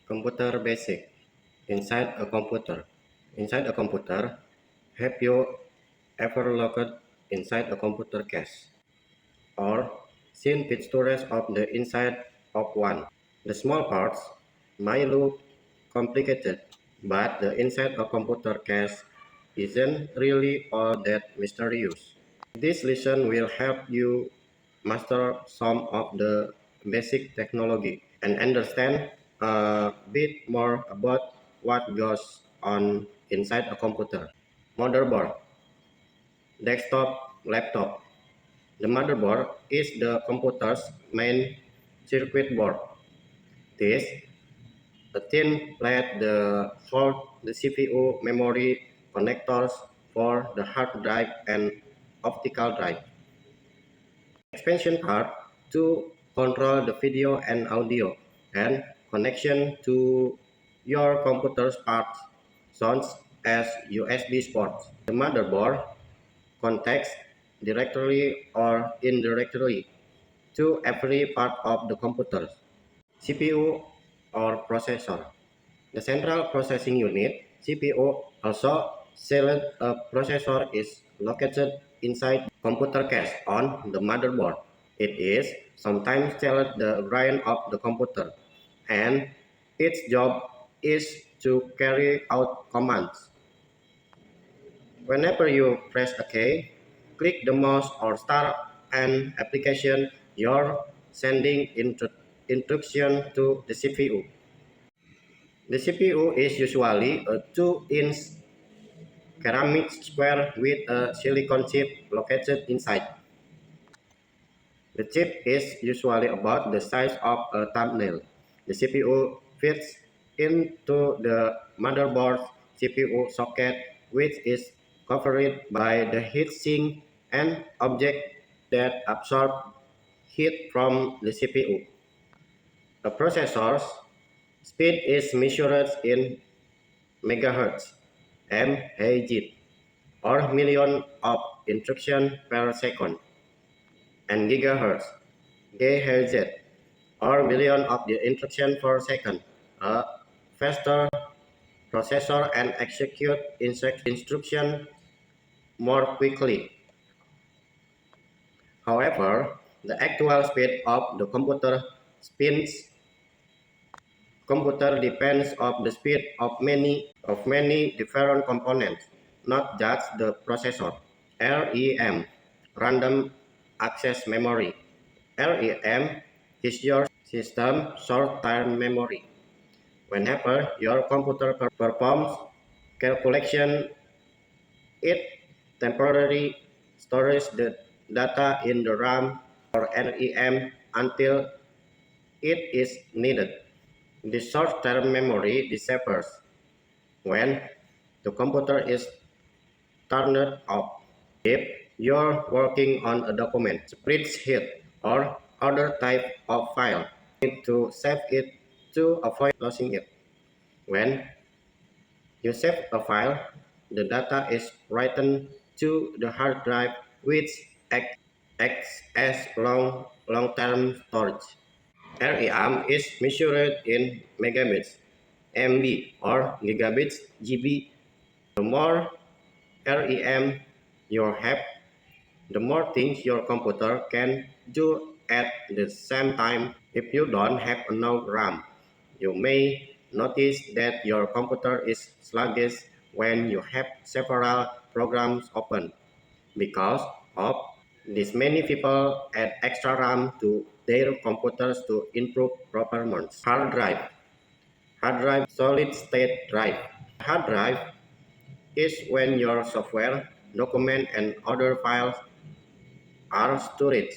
Computer basic. Inside a computer. Inside a computer, have you ever looked inside a computer case or seen pictures of the inside of one? The small parts might look complicated, but the inside of computer case isn't really all that mysterious. This lesson will help you master some of the basic technology and understand a bit more about what goes on inside a computer. Motherboard, desktop, laptop. The motherboard is the computer's main circuit board. This a thin plate that holds the CPU, memory, connectors for the hard drive and optical drive. Expansion card to control the video and audio, and connection to your computer's parts such as USB ports. The motherboard connects directly or indirectly to every part of the computer. CPU or processor. The central processing unit, CPU, also called a processor, is located inside computer case on the motherboard. It is sometimes called the brain of the computer, and its job is to carry out commands. Whenever you press a key, click the mouse or start an application, you're sending instruction to the CPU. The CPU is usually a 2-inch ceramic square with a silicon chip located inside. The chip is usually about the size of a thumbnail. The CPU fits into the motherboard's CPU socket, which is covered by the heatsink and object that absorb heat from the CPU. The processor's speed is measured in megahertz, MHz, or million of instructions per second, and gigahertz, GHz, or billion of the instructions per second. A faster processor and execute instruction more quickly. However, the actual speed of the computer depends on the speed of many different components, not just the processor. RAM, random access memory. RAM is your system short-term memory. Whenever your computer performs calculation, it temporarily stores the data in the RAM or RAM until it is needed. The short-term memory disappears when the computer is turned off. If you're working on a document, spreadsheet, or other type of file, you need to save it to avoid losing it. When you save a file, the data is written to the hard drive, which acts as long-term storage. RAM is measured in megabits, MB, or gigabits, GB. The more RAM you have, the more things your computer can do at the same time. If you don't have enough RAM, you may notice that your computer is sluggish when you have several programs open. Because of this, many people add extra RAM to their computers to improve performance. Hard drive. Hard drive, solid state drive. Hard drive is when your software, document, and other files are stored.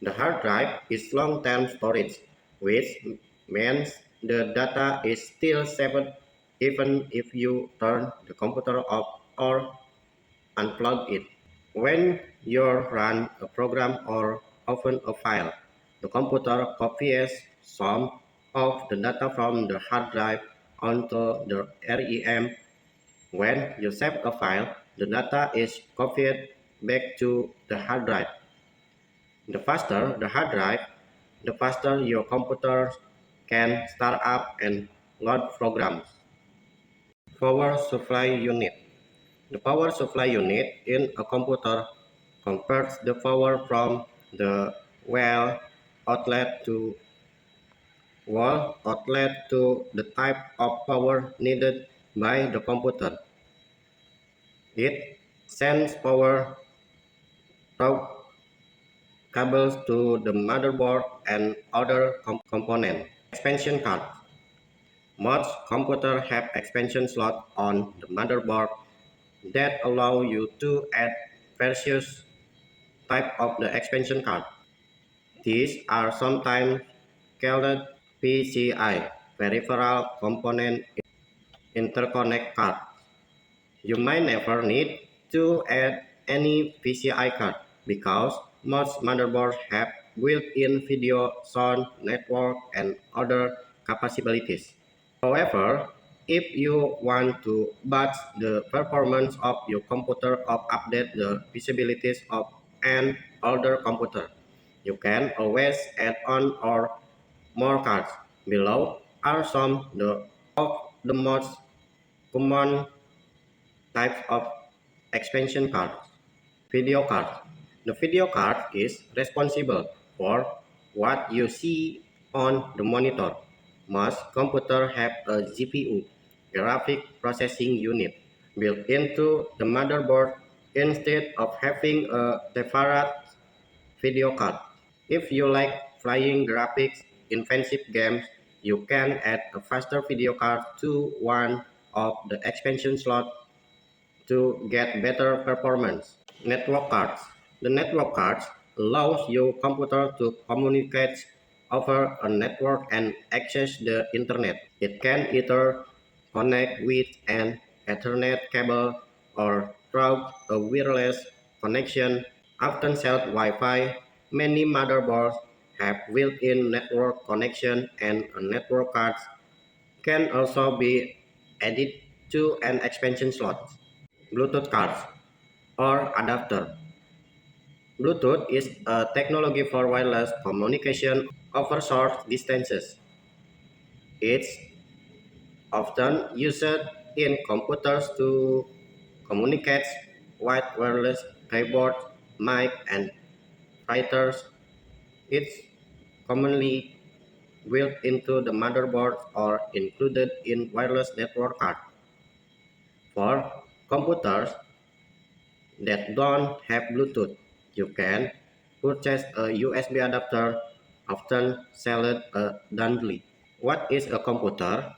The hard drive is long-term storage, which means the data is still saved even if you turn the computer off or unplug it. When you run a program or open a file, the computer copies some of the data from the hard drive onto the RAM. When you save a file, the data is copied back to the hard drive. The faster the hard drive, the faster your computer can start up and load programs. Power supply unit. The power supply unit in a computer converts the power from the wall outlet to the type of power needed by the computer. It sends power through cables to the motherboard and other components. Expansion card. Most computers have expansion slots on the motherboard that allow you to add various types of the expansion card. These are sometimes called PCI, Peripheral Component Interconnect card. You might never need to add any PCI card because most motherboards have built-in video, sound, network, and other capabilities. However, if you want to boost the performance of your computer or update the visibilities of an older computer, you can always add on or more cards. Below are of the most common types of expansion cards. Video card. The video card is responsible for what you see on the monitor. Most computers have a GPU, graphic processing unit, built into the motherboard instead of having a separate video card. If you like flying graphics intensive games, you can add a faster video card to one of the expansion slots to get better performance. Network cards. The network cards allows your computer to communicate over a network and access the internet. It can either connect with an Ethernet cable or through a wireless connection, often sold Wi-Fi. Many motherboards have built-in network connection and network cards can also be added to an expansion slot. Bluetooth cards or adapter. Bluetooth is a technology for wireless communication over short distances. It's often used in computers to communicate with wireless keyboard, mic, and writers. It's commonly built into the motherboard or included in wireless network card. For computers that don't have Bluetooth, you can purchase a USB adapter, often sold bundle. What is a computer?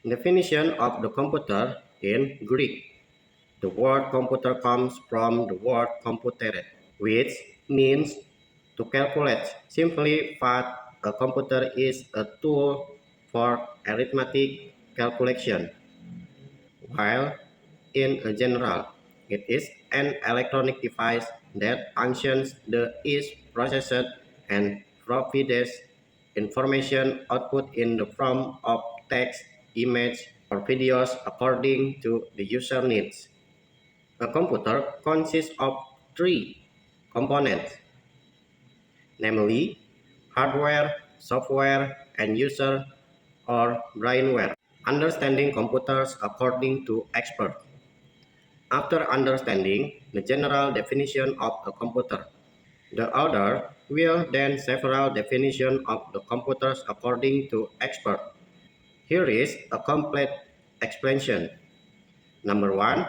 Definition of the computer in Greek. The word computer comes from the word computere, which means to calculate. Simply put, a computer is a tool for arithmetic calculation, while in general, it is an electronic device that functions is processed and provides information output in the form of text, image, or videos according to the user needs. A computer consists of three components, namely hardware, software, and user or brainware. Understanding computers according to experts. After understanding the general definition of a computer, the author will then several definitions of the computers according to expert. Here is a complete explanation. Number one,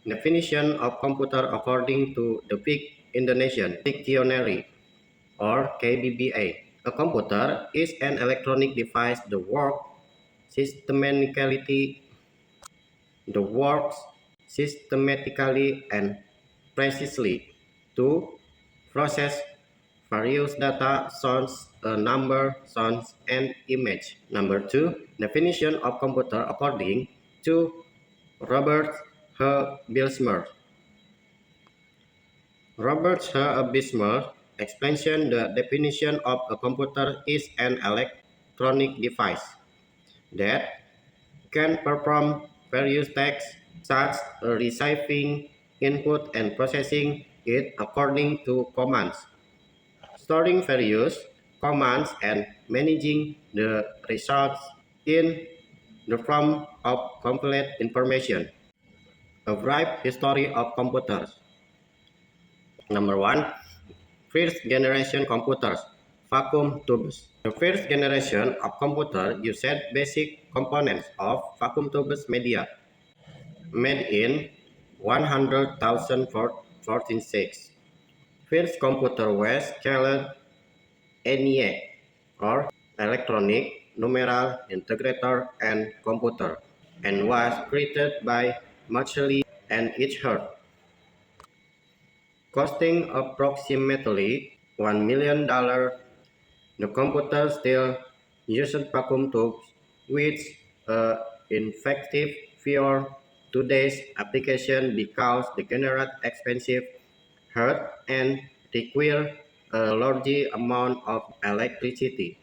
definition of computer according to the Big Indonesian Dictionary or KBBA. A computer is an electronic device that works systematically the works systematically and precisely to process various data, sounds, number, sounds, and image. Number two, definition of computer according to Robert H. Bilsmer. Robert H. Bilsmer explains the definition of a computer is an electronic device that can perform various tasks such as receiving input and processing it according to commands, storing various commands and managing the results in the form of complete information. A brief history of computers. Number one, first generation computers, vacuum tubes. The first generation of computer used basic components of vacuum tubes media made in 100,014 First computer was called ENIAC or Electronic Numeral Integrator and Computer and was created by Macaulay and Eachard, costing approximately $1 million. The computer still uses vacuum tubes, which effective for today's application because they generate expensive heat and require a large amount of electricity.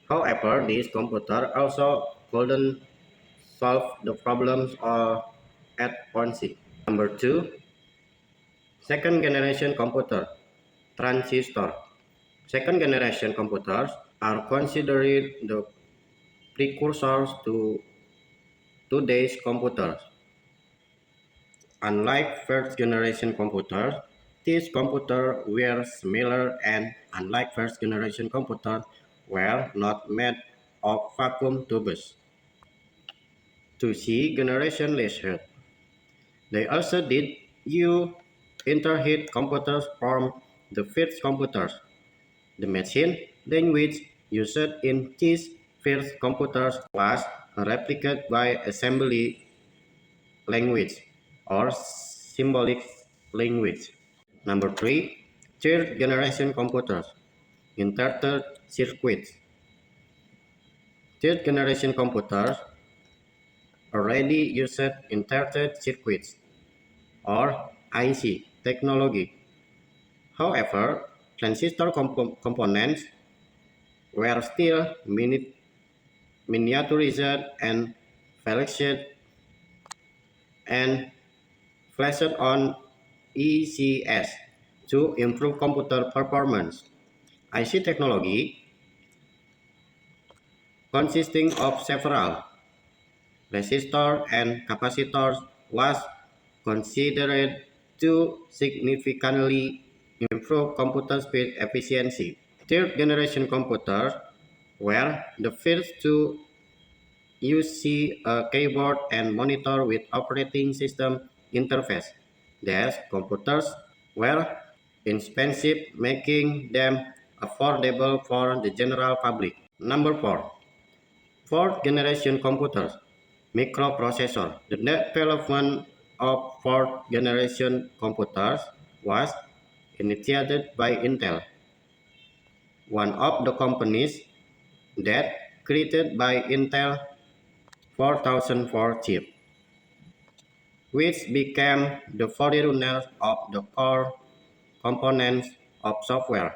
However, this computer also couldn't solve the problems at once. Number two, second generation computer, transistor. Second generation computers are considered the precursors to today's computers. Unlike first generation computers, these computers were smaller and unlike first generation computers were not made of vacuum tubes. To see generation later, they also did use interheat computers from the first computers. The machine language used in these first computers was replicated by assembly language or symbolic language. Number three, third generation computers, integrated circuits. Third generation computers already used integrated circuits or IC technology. However, transistor components were still miniaturized and flexed and flashed on ECS to improve computer performance. IC technology, consisting of several resistors and capacitors, was considered to significantly improve computer speed efficiency. Third generation computers were the first to use a keyboard and monitor with operating system interface. These computers were inexpensive, making them affordable for the general public. Number four, fourth generation computers, microprocessor. The development of fourth generation computers was initiated by Intel, one of the companies that created by Intel 4004 chip, which became the forerunner of the core components of software.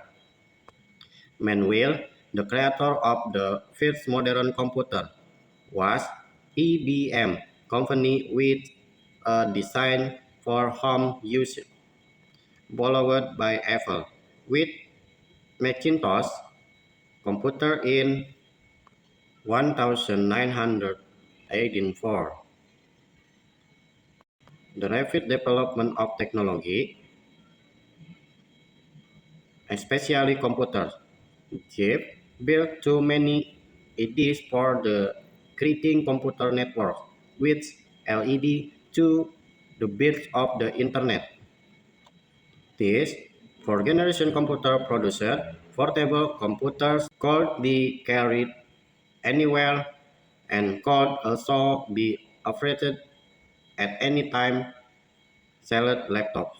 Meanwhile, the creator of the first modern computer was IBM company with a design for home use, followed by Apple with Macintosh computer in 1984. The rapid development of technology, especially computers, gave built too many ideas for the creating computer networks, which led to the birth of the internet. This fourth-generation computer produced portable computers could be carried anywhere and could also be operated at any time, salad laptops.